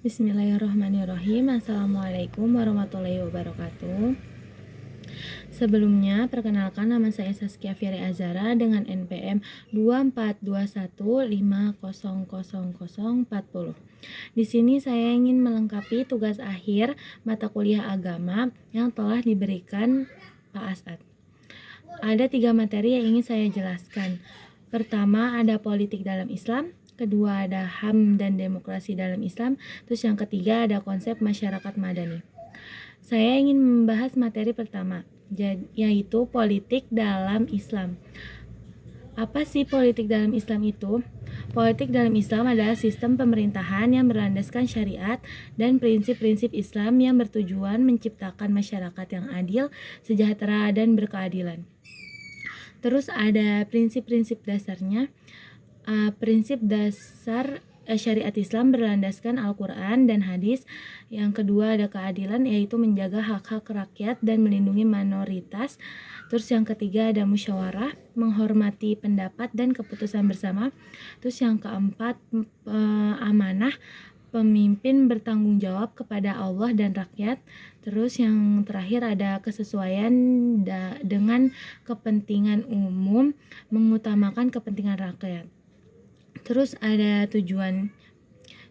Bismillahirrahmanirrahim. Assalamualaikum warahmatullahi wabarakatuh. Sebelumnya, perkenalkan nama saya Saskia Firi Azara dengan NPM 2421500040. Di sini saya ingin melengkapi tugas akhir mata kuliah agama yang telah diberikan Pak Asad. Ada 3 materi yang ingin saya jelaskan. Pertama, ada politik dalam Islam. Kedua, ada HAM dan demokrasi dalam Islam. Terus yang ketiga, ada konsep masyarakat madani. Saya ingin membahas materi pertama, yaitu politik dalam Islam. Apa sih politik dalam Islam itu? Politik dalam Islam adalah sistem pemerintahan yang berlandaskan syariat dan prinsip-prinsip Islam yang bertujuan menciptakan masyarakat yang adil, sejahtera, dan berkeadilan. Terus ada prinsip-prinsip dasarnya. Prinsip dasar syariat Islam berlandaskan Al-Quran dan hadis. Yang kedua ada keadilan, yaitu menjaga hak-hak rakyat dan melindungi minoritas. Terus yang ketiga ada musyawarah, menghormati pendapat dan keputusan bersama. Terus yang keempat amanah, pemimpin bertanggung jawab kepada Allah dan rakyat. Terus yang terakhir ada kesesuaian dengan kepentingan umum, mengutamakan kepentingan rakyat. Terus ada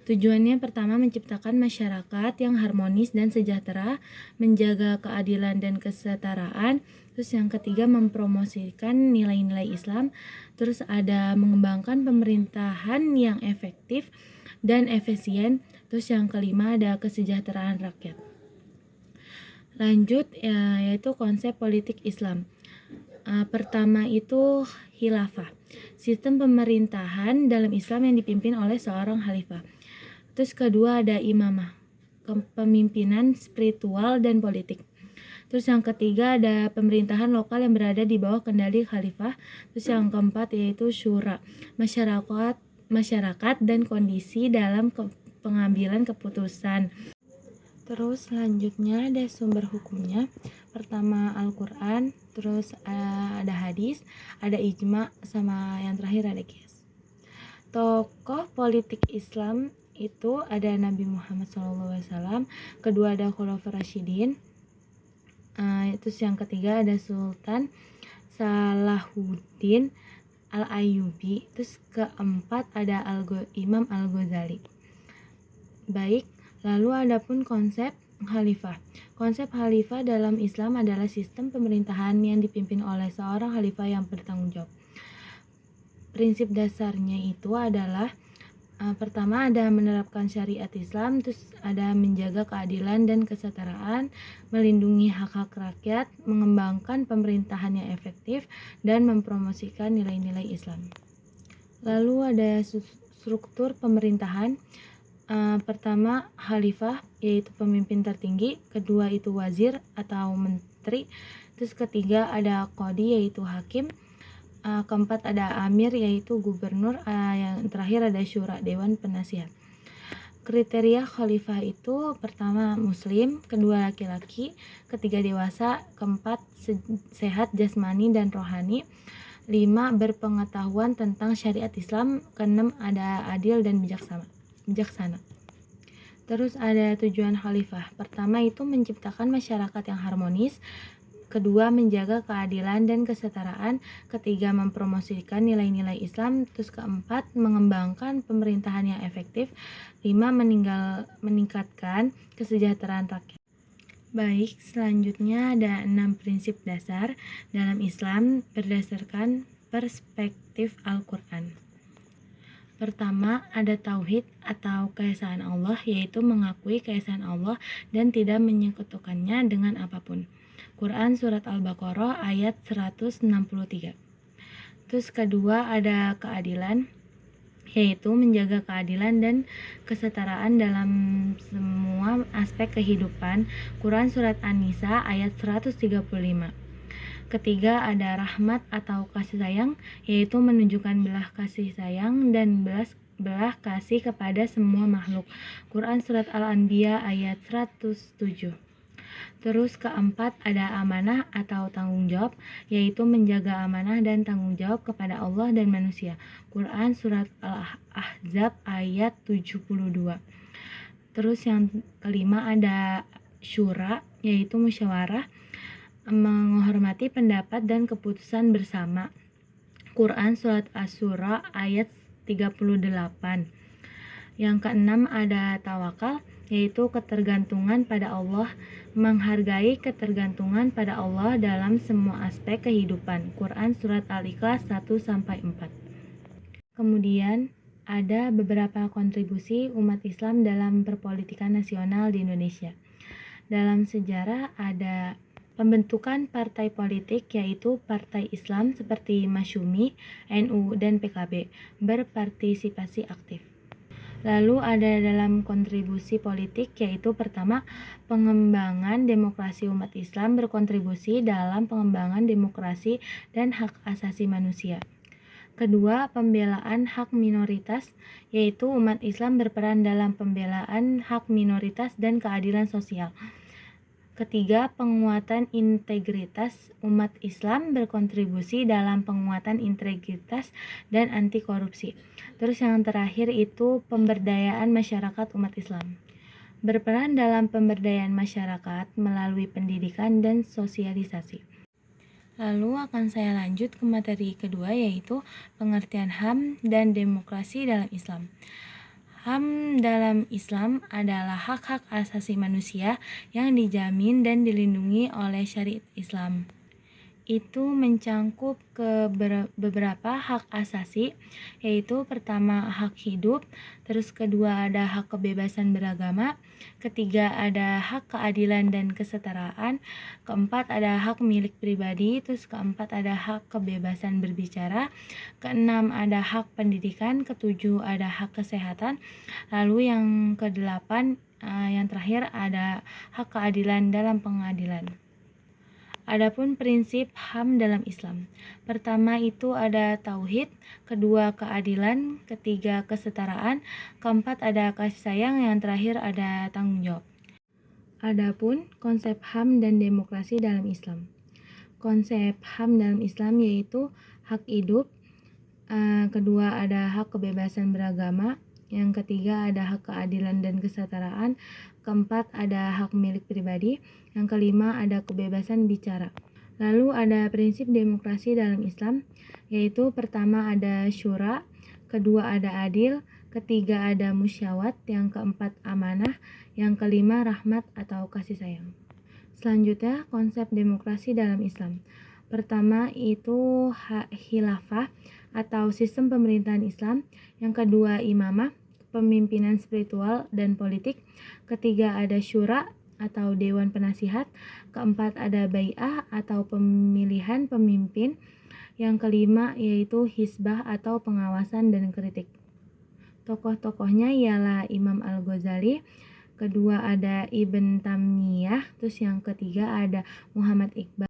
Tujuannya pertama menciptakan masyarakat yang harmonis dan sejahtera, menjaga keadilan dan kesetaraan. Terus yang ketiga mempromosikan nilai-nilai Islam. Terus ada mengembangkan pemerintahan yang efektif dan efisien. Terus yang kelima ada kesejahteraan rakyat. Lanjut yaitu konsep politik Islam. Pertama itu khilafah, sistem pemerintahan dalam Islam yang dipimpin oleh seorang khalifah. Terus kedua ada imamah, kepemimpinan spiritual dan politik. Terus yang ketiga ada pemerintahan lokal yang berada di bawah kendali khalifah. Terus yang keempat yaitu syura, masyarakat dan kondisi dalam pengambilan keputusan. Terus selanjutnya ada sumber hukumnya. Pertama Al-Quran, terus ada hadis, ada ijma, sama yang terakhir ada qiyas. Tokoh politik Islam itu ada Nabi Muhammad SAW, kedua ada Khulafaur Rasyidin, terus yang ketiga ada Sultan Salahuddin Al-Ayyubi, terus keempat ada Imam Al-Ghazali. Baik, lalu adapun konsep khalifah. Konsep khalifah dalam Islam adalah sistem pemerintahan yang dipimpin oleh seorang khalifah yang bertanggung jawab. Prinsip dasarnya itu adalah pertama ada menerapkan syariat Islam, terus ada menjaga keadilan dan kesetaraan, melindungi hak-hak rakyat, mengembangkan pemerintahan yang efektif, dan mempromosikan nilai-nilai Islam. Lalu ada struktur pemerintahan. Pertama khalifah, yaitu pemimpin tertinggi. Kedua itu wazir atau menteri. Terus ketiga ada qadi, yaitu hakim. Keempat ada amir, yaitu gubernur. Yang terakhir ada syura, dewan penasihat. Kriteria khalifah itu pertama muslim, kedua laki-laki, ketiga dewasa, keempat sehat jasmani dan rohani, 5 berpengetahuan tentang syariat Islam, keenam ada adil dan bijaksana. Terus ada tujuan khalifah. Pertama itu menciptakan masyarakat yang harmonis, kedua menjaga keadilan dan kesetaraan, ketiga mempromosikan nilai-nilai Islam, terus keempat mengembangkan pemerintahan yang efektif, 5 meningkatkan kesejahteraan rakyat. Baik, selanjutnya ada 6 prinsip dasar dalam Islam berdasarkan perspektif Al-Quran. Pertama, ada tauhid atau keesaan Allah, yaitu mengakui keesaan Allah dan tidak menyekutukannya dengan apapun. Quran Surat Al-Baqarah ayat 163. Terus kedua, ada keadilan, yaitu menjaga keadilan dan kesetaraan dalam semua aspek kehidupan. Quran Surat An-Nisa ayat 135. Ketiga ada rahmat atau kasih sayang, yaitu menunjukkan belas kasih sayang dan belas kasih kepada semua makhluk. Quran Surat Al-Anbiya ayat 107. Terus keempat ada amanah atau tanggung jawab, yaitu menjaga amanah dan tanggung jawab kepada Allah dan manusia. Quran Surat Al-Ahzab ayat 72. Terus yang kelima ada syura, yaitu musyawarah, menghormati pendapat dan keputusan bersama. Quran Surat Asy-Syura ayat 38. Yang keenam ada tawakal, yaitu ketergantungan pada Allah, menghargai ketergantungan pada Allah dalam semua aspek kehidupan. Quran Surat Al-Ikhlas 1-4. Kemudian ada beberapa kontribusi umat Islam dalam perpolitikan nasional di Indonesia. Dalam sejarah ada pembentukan partai politik, yaitu partai Islam seperti Masyumi, NU, dan PKB berpartisipasi aktif. Lalu ada dalam kontribusi politik, yaitu pertama, pengembangan demokrasi umat Islam berkontribusi dalam pengembangan demokrasi dan hak asasi manusia. Kedua, pembelaan hak minoritas, yaitu umat Islam berperan dalam pembelaan hak minoritas dan keadilan sosial. Ketiga, penguatan integritas umat Islam berkontribusi dalam penguatan integritas dan anti korupsi. Terus yang terakhir itu pemberdayaan masyarakat umat Islam. Berperan dalam pemberdayaan masyarakat melalui pendidikan dan sosialisasi. Lalu akan saya lanjut ke materi kedua, yaitu pengertian HAM dan demokrasi dalam Islam. HAM dalam Islam adalah hak-hak asasi manusia yang dijamin dan dilindungi oleh syariat Islam. Itu mencangkup ke beberapa hak asasi, yaitu pertama hak hidup, terus kedua ada hak kebebasan beragama, ketiga ada hak keadilan dan kesetaraan, keempat ada hak milik pribadi, terus keempat ada hak kebebasan berbicara, keenam ada hak pendidikan, ketujuh ada hak kesehatan, lalu yang kedelapan yang terakhir ada hak keadilan dalam pengadilan. Adapun prinsip HAM dalam Islam. Pertama itu ada tauhid, kedua keadilan, ketiga kesetaraan, keempat ada kasih sayang, yang terakhir ada tanggung jawab. Adapun konsep HAM dan demokrasi dalam Islam. Konsep HAM dalam Islam yaitu hak hidup, kedua ada hak kebebasan beragama, yang ketiga ada hak keadilan dan kesetaraan, keempat ada hak milik pribadi, yang kelima ada kebebasan bicara. Lalu ada prinsip demokrasi dalam Islam, yaitu pertama ada syura, kedua ada adil, ketiga ada musyawat, yang keempat amanah, yang kelima rahmat atau kasih sayang. Selanjutnya konsep demokrasi dalam Islam. Pertama itu khilafah atau sistem pemerintahan Islam, yang kedua imamah, pemimpinan spiritual dan politik, ketiga ada syura atau dewan penasihat, keempat ada bai'ah atau pemilihan pemimpin, yang kelima yaitu hisbah atau pengawasan dan kritik. Tokoh-tokohnya ialah Imam Al-Ghazali, kedua ada Ibn Taymiyah, terus yang ketiga ada Muhammad Iqbal.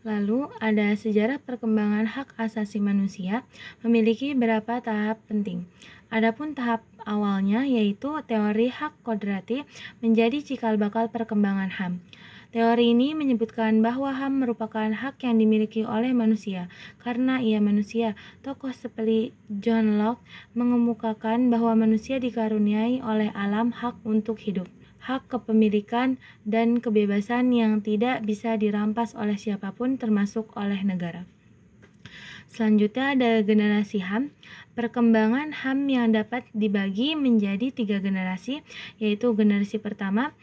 Lalu ada sejarah perkembangan hak asasi manusia memiliki beberapa tahap penting. Adapun tahap awalnya yaitu teori hak kodrati menjadi cikal bakal perkembangan HAM. Teori ini menyebutkan bahwa HAM merupakan hak yang dimiliki oleh manusia karena ia manusia. Tokoh seperti John Locke mengemukakan bahwa manusia dikaruniai oleh alam hak untuk hidup, hak kepemilikan dan kebebasan yang tidak bisa dirampas oleh siapapun termasuk oleh negara. Selanjutnya ada generasi HAM. Perkembangan HAM yang dapat dibagi menjadi 3 generasi, yaitu generasi pertama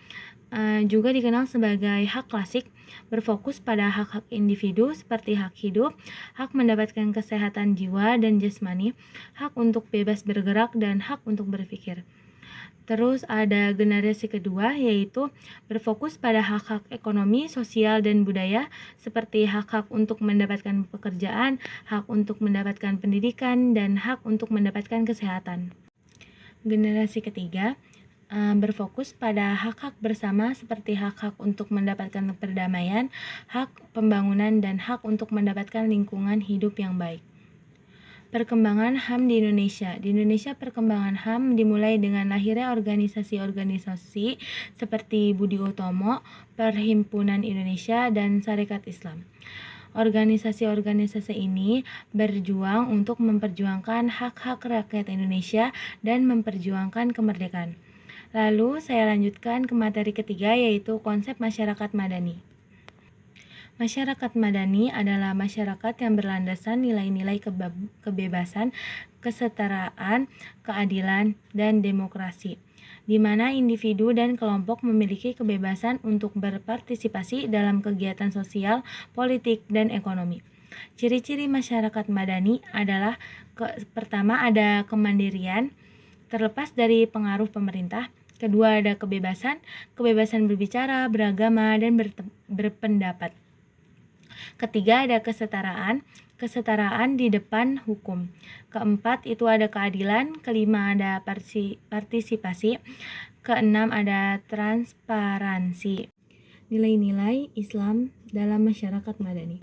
juga dikenal sebagai hak klasik, berfokus pada hak-hak individu seperti hak hidup, hak mendapatkan kesehatan jiwa dan jasmani, hak untuk bebas bergerak, dan hak untuk berpikir. Terus ada generasi kedua yaitu berfokus pada hak-hak ekonomi, sosial, dan budaya seperti hak-hak untuk mendapatkan pekerjaan, hak untuk mendapatkan pendidikan, dan hak untuk mendapatkan kesehatan. Generasi ketiga berfokus pada hak-hak bersama seperti hak-hak untuk mendapatkan perdamaian, hak pembangunan, dan hak untuk mendapatkan lingkungan hidup yang baik. Perkembangan HAM di Indonesia. Di Indonesia perkembangan HAM dimulai dengan lahirnya organisasi-organisasi seperti Budi Utomo, Perhimpunan Indonesia, dan Sarekat Islam. Organisasi-organisasi ini berjuang untuk memperjuangkan hak-hak rakyat Indonesia dan memperjuangkan kemerdekaan. Lalu saya lanjutkan ke materi ketiga, yaitu konsep masyarakat madani. Masyarakat madani adalah masyarakat yang berlandaskan nilai-nilai kebebasan, kesetaraan, keadilan, dan demokrasi, di mana individu dan kelompok memiliki kebebasan untuk berpartisipasi dalam kegiatan sosial, politik, dan ekonomi. Ciri-ciri masyarakat madani adalah pertama, ada kemandirian, terlepas dari pengaruh pemerintah. Kedua, ada kebebasan berbicara, beragama, dan berpendapat. Ketiga, ada kesetaraan di depan hukum. Keempat, itu ada keadilan. Kelima, ada partisipasi. Keenam, ada transparansi. Nilai-nilai Islam dalam masyarakat madani.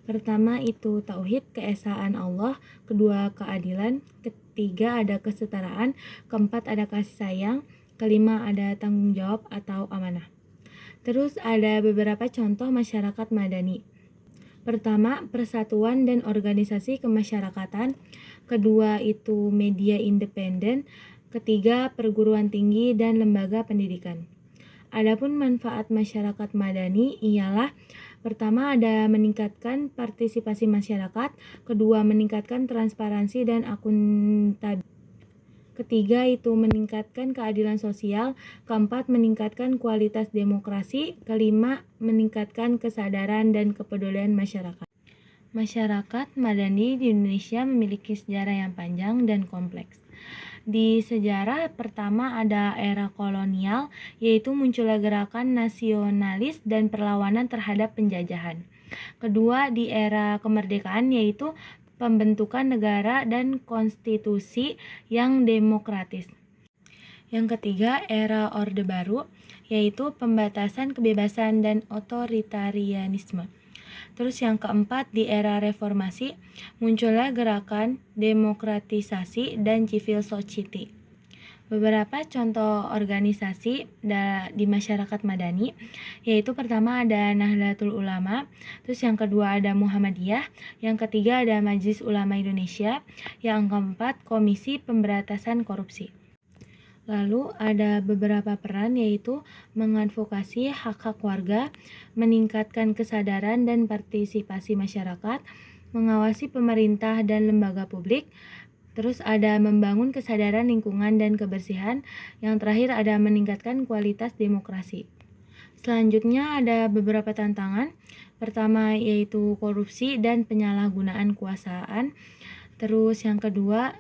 Pertama, itu tauhid, keesaan Allah. Kedua, keadilan. Ketiga, ada kesetaraan. Keempat, ada kasih sayang. Kelima, ada tanggung jawab atau amanah. Terus ada beberapa contoh masyarakat madani. Pertama, persatuan dan organisasi kemasyarakatan. Kedua, itu media independen. Ketiga, perguruan tinggi dan lembaga pendidikan. Adapun manfaat masyarakat madani ialah pertama, ada meningkatkan partisipasi masyarakat. Kedua, meningkatkan transparansi dan akuntabilitas. Ketiga, itu meningkatkan keadilan sosial. Keempat, meningkatkan kualitas demokrasi. Kelima, meningkatkan kesadaran dan kepedulian masyarakat. Masyarakat madani di Indonesia memiliki sejarah yang panjang dan kompleks. Di sejarah pertama ada era kolonial, yaitu munculnya gerakan nasionalis dan perlawanan terhadap penjajahan. Kedua, di era kemerdekaan, yaitu pembentukan negara dan konstitusi yang demokratis. Yang ketiga, era Orde Baru, yaitu pembatasan kebebasan dan otoritarianisme. Terus yang keempat, di era reformasi, munculnya gerakan demokratisasi dan civil society. Beberapa contoh organisasi di masyarakat madani, yaitu pertama ada Nahdlatul Ulama, terus yang kedua ada Muhammadiyah, yang ketiga ada Majelis Ulama Indonesia, yang keempat Komisi Pemberantasan Korupsi. Lalu ada beberapa peran, yaitu mengadvokasi hak-hak warga, meningkatkan kesadaran dan partisipasi masyarakat, mengawasi pemerintah dan lembaga publik. Terus ada membangun kesadaran lingkungan dan kebersihan. Yang terakhir ada meningkatkan kualitas demokrasi. Selanjutnya ada beberapa tantangan. Pertama, yaitu korupsi dan penyalahgunaan kekuasaan. Terus yang kedua,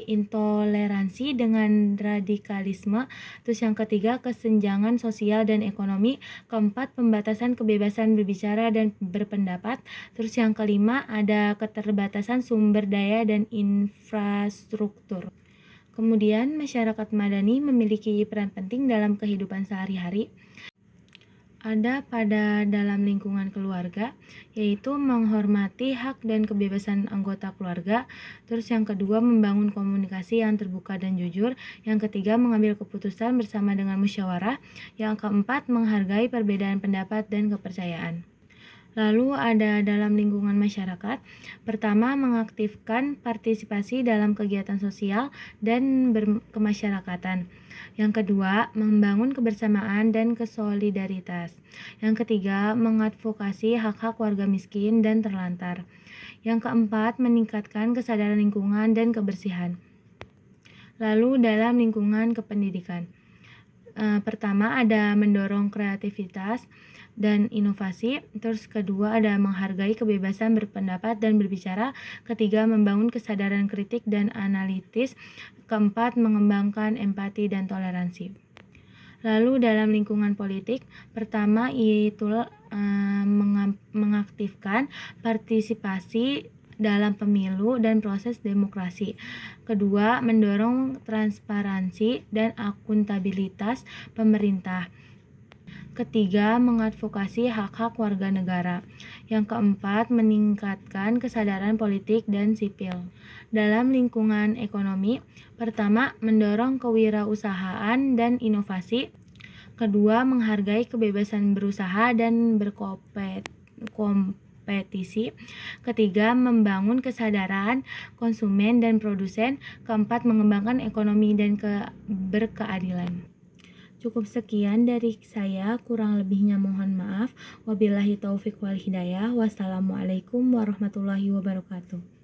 intoleransi dengan radikalisme. Terus yang ketiga, kesenjangan sosial dan ekonomi. Keempat, pembatasan kebebasan berbicara dan berpendapat. Terus yang kelima, ada keterbatasan sumber daya dan infrastruktur. Kemudian, masyarakat madani memiliki peran penting dalam kehidupan sehari-hari. Ada pada dalam lingkungan keluarga, yaitu menghormati hak dan kebebasan anggota keluarga. Terus yang kedua, membangun komunikasi yang terbuka dan jujur. Yang ketiga, mengambil keputusan bersama dengan musyawarah. Yang keempat, menghargai perbedaan pendapat dan kepercayaan. Lalu ada dalam lingkungan masyarakat. Pertama, mengaktifkan partisipasi dalam kegiatan sosial dan kemasyarakatan. Yang kedua, membangun kebersamaan dan kesolidaritas. Yang ketiga, mengadvokasi hak-hak warga miskin dan terlantar. Yang keempat, meningkatkan kesadaran lingkungan dan kebersihan. Lalu dalam lingkungan kependidikan. Pertama, ada mendorong kreativitas dan inovasi. Terus kedua, ada menghargai kebebasan berpendapat dan berbicara. Ketiga, membangun kesadaran kritik dan analitis. Keempat, mengembangkan empati dan toleransi. Lalu dalam lingkungan politik, pertama yaitu mengaktifkan partisipasi dalam pemilu dan proses demokrasi. Kedua, mendorong transparansi dan akuntabilitas pemerintah. Ketiga, mengadvokasi hak-hak warga negara. Yang keempat, meningkatkan kesadaran politik dan sipil. Dalam lingkungan ekonomi, pertama, mendorong kewirausahaan dan inovasi. Kedua, menghargai kebebasan berusaha dan berkompetisi. Ketiga, membangun kesadaran konsumen dan produsen. Keempat, mengembangkan ekonomi dan berkeadilan. Cukup sekian dari saya, kurang lebihnya mohon maaf. Wabillahi taufik wal hidayah. Wassalamualaikum warahmatullahi wabarakatuh.